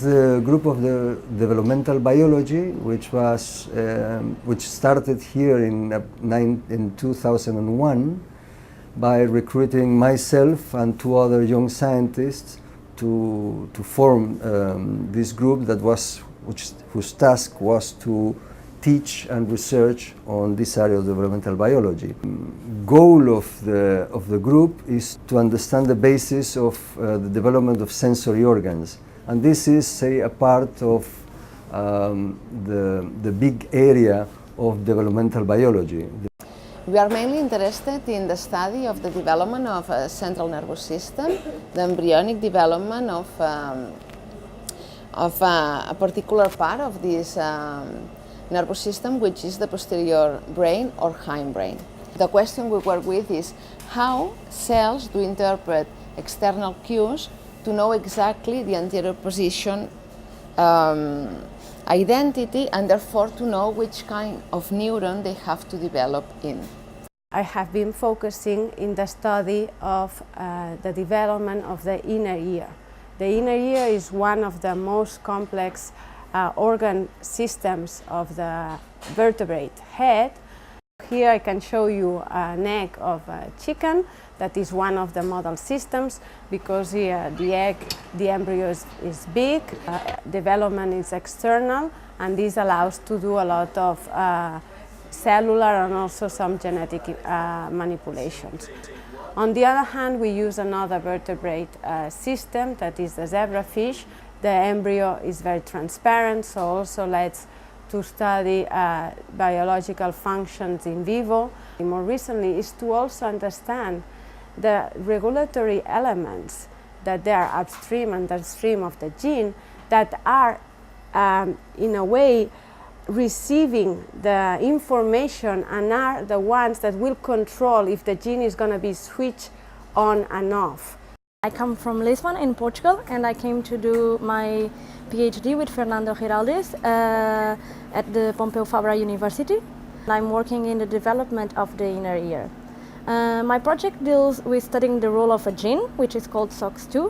The group of the developmental biology, which started here in 2001 by recruiting myself and two other young scientists to form this group whose task was to teach and research on this area of developmental biology. Goal of the group is to understand the basis of the development of sensory organs, and this is, say, a part of the big area of developmental biology. We are mainly interested in the study of the development of a central nervous system, the embryonic development of a particular part of this nervous system, which is the posterior brain or hindbrain. The question we work with is how cells do interpret external cues to know exactly the anterior position identity, and therefore to know which kind of neuron they have to develop in. I have been focusing in the study of the development of the inner ear. The inner ear is one of the most complex organ systems of the vertebrate head. Here I can show you a neck of a chicken. That is one of the model systems, because here the embryo is big, development is external, and this allows to do a lot of cellular and also some genetic manipulations. On the other hand, we use another vertebrate system, that is the zebrafish. The embryo is very transparent, so also lets to study biological functions in vivo. More recently is to also understand the regulatory elements that they are upstream and downstream of the gene that are in a way receiving the information and are the ones that will control if the gene is going to be switched on and off. I come from Lisbon in Portugal, and I came to do my PhD with Fernando Giraldes at the Pompeu Fabra University. I'm working in the development of the inner ear. My project deals with studying the role of a gene, which is called SOX2.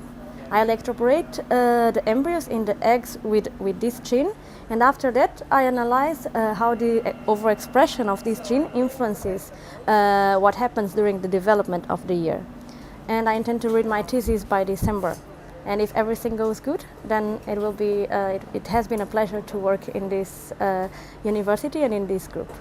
I electroporate the embryos in the eggs with this gene, and after that I analyze how the overexpression of this gene influences what happens during the development of the ear. And I intend to read my thesis by December. And if everything goes good, then it will be. It has been a pleasure to work in this university and in this group.